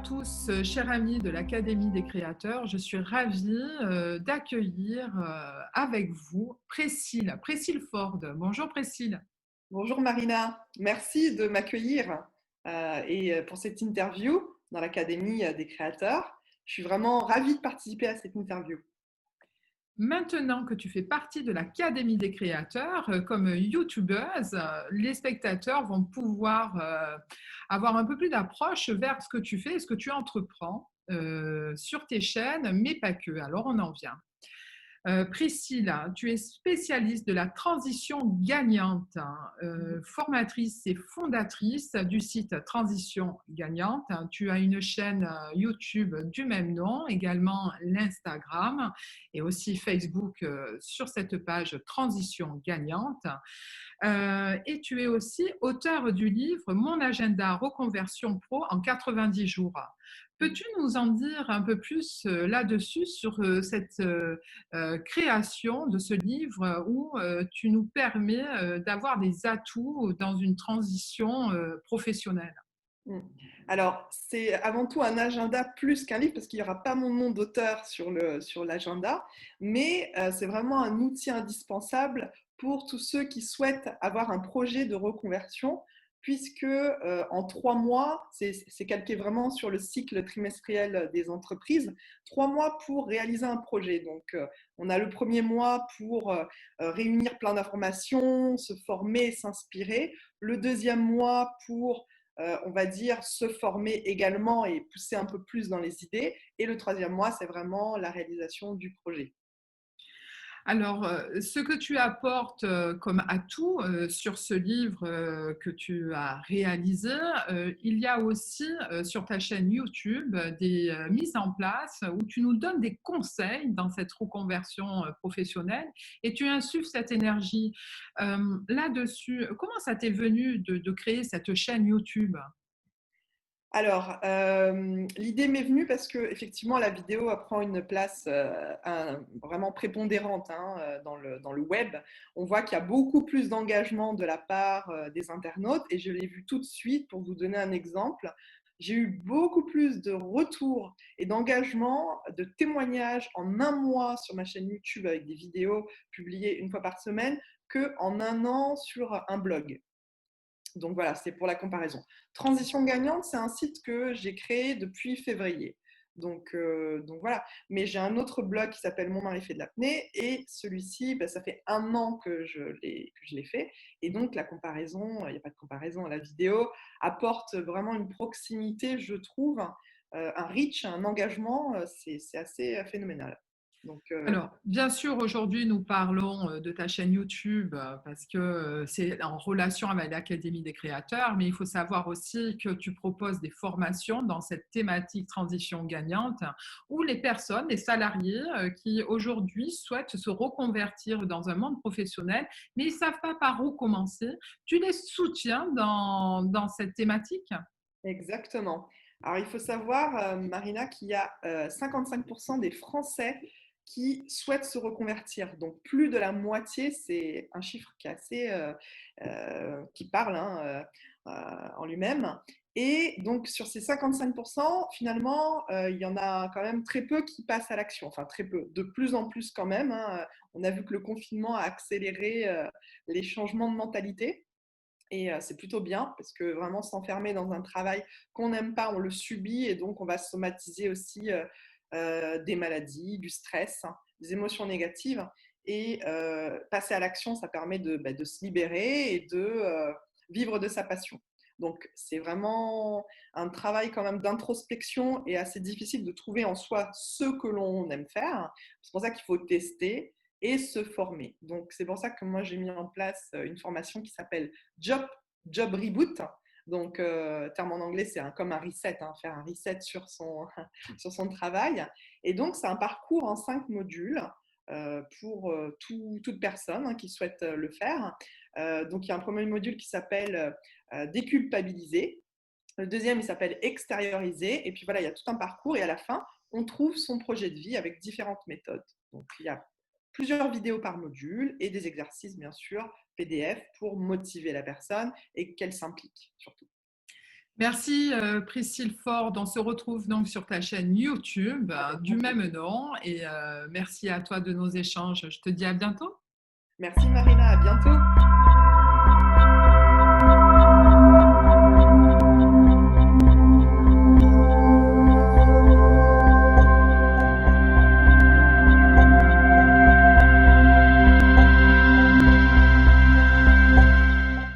tous, chers amis de l'Académie des créateurs. Je suis ravie d'accueillir avec vous Précile Ford. Bonjour Précile. Bonjour Marina, merci de m'accueillir pour cette interview dans l'Académie des créateurs. Je suis vraiment ravie de participer à cette interview. Maintenant que tu fais partie de l'Académie des créateurs, comme youtubeuse, les spectateurs vont pouvoir avoir un peu plus d'approche vers ce que tu fais et ce que tu entreprends sur tes chaînes, mais pas que. Alors on en vient. Priscilla, tu es spécialiste de la transition gagnante, formatrice et fondatrice du site Transition Gagnante. Tu as une chaîne YouTube du même nom, également l'Instagram et aussi Facebook sur cette page Transition Gagnante. Et tu es aussi auteur du livre Mon agenda reconversion pro en 90 jours. Peux-tu nous en dire un peu plus là-dessus sur cette création de ce livre où tu nous permets d'avoir des atouts dans une transition professionnelle? Mm. Alors, c'est avant tout un agenda plus qu'un livre parce qu'il n'y aura pas mon nom d'auteur sur l'agenda, mais c'est vraiment un outil indispensable pour tous ceux qui souhaitent avoir un projet de reconversion, puisque en 3 mois, c'est calqué vraiment sur le cycle trimestriel des entreprises, 3 mois pour réaliser un projet. Donc, on a le premier mois pour réunir plein d'informations, se former, s'inspirer. Le deuxième mois pour on va dire, se former également et pousser un peu plus dans les idées. Et le troisième mois, c'est vraiment la réalisation du projet. Alors, ce que tu apportes comme atout sur ce livre que tu as réalisé, il y a aussi sur ta chaîne YouTube des mises en place où tu nous donnes des conseils dans cette reconversion professionnelle et tu insuffles cette énergie. Là-dessus, comment ça t'est venu de créer cette chaîne YouTube? Alors, l'idée m'est venue parce que effectivement, la vidéo prend une place vraiment prépondérante dans le web. On voit qu'il y a beaucoup plus d'engagement de la part des internautes et je l'ai vu tout de suite pour vous donner un exemple. J'ai eu beaucoup plus de retours et d'engagement, de témoignages en un mois sur ma chaîne YouTube avec des vidéos publiées une fois par semaine qu'en un an sur un blog. Donc voilà, c'est pour la comparaison. Transition gagnante, c'est un site que j'ai créé depuis février. Donc voilà. Mais j'ai un autre blog qui s'appelle Mon mari fait de l'apnée et celui-ci, ça fait un an que je l'ai fait. Et donc la comparaison, il n'y a pas de comparaison, la vidéo apporte vraiment une proximité, je trouve, un reach, un engagement, c'est assez phénoménal. Donc, Alors, bien sûr, aujourd'hui, nous parlons de ta chaîne YouTube parce que c'est en relation avec l'Académie des créateurs, mais il faut savoir aussi que tu proposes des formations dans cette thématique transition gagnante où les personnes, les salariés qui aujourd'hui souhaitent se reconvertir dans un monde professionnel, mais ils ne savent pas par où commencer, tu les soutiens dans cette thématique? exactement. Alors, il faut savoir, Marina, qu'il y a 55% des Français qui souhaitent se reconvertir. Donc, plus de la moitié, c'est un chiffre qui est assez, qui parle en lui-même. Et donc, sur ces 55%, finalement, il y en a quand même très peu qui passent à l'action. Enfin, très peu. De plus en plus quand même. On a vu que le confinement a accéléré les changements de mentalité. Et c'est plutôt bien parce que vraiment s'enfermer dans un travail qu'on n'aime pas, on le subit et donc on va somatiser aussi des maladies, du stress, des émotions négatives. Et passer à l'action, ça permet de se libérer et de vivre de sa passion. Donc c'est vraiment un travail quand même d'introspection et assez difficile de trouver en soi ce que l'on aime faire. C'est pour ça qu'il faut tester et se former. Donc c'est pour ça que moi j'ai mis en place une formation qui s'appelle Job Reboot. Donc, terme en anglais, c'est comme un reset, faire un reset sur sur son travail. Et donc, c'est un parcours en 5 modules pour toute personne qui souhaite le faire. Donc, il y a un premier module qui s'appelle déculpabiliser. Le deuxième, il s'appelle extérioriser. Et puis voilà, il y a tout un parcours et à la fin, on trouve son projet de vie avec différentes méthodes. Donc, il y a plusieurs vidéos par module et des exercices, bien sûr, PDF pour motiver la personne et qu'elle s'implique surtout. Merci Priscille Ford. On se retrouve donc sur ta chaîne YouTube Avec du grand même plaisir. nom et merci à toi de nos échanges. Je te dis à bientôt. Merci Marina, à bientôt.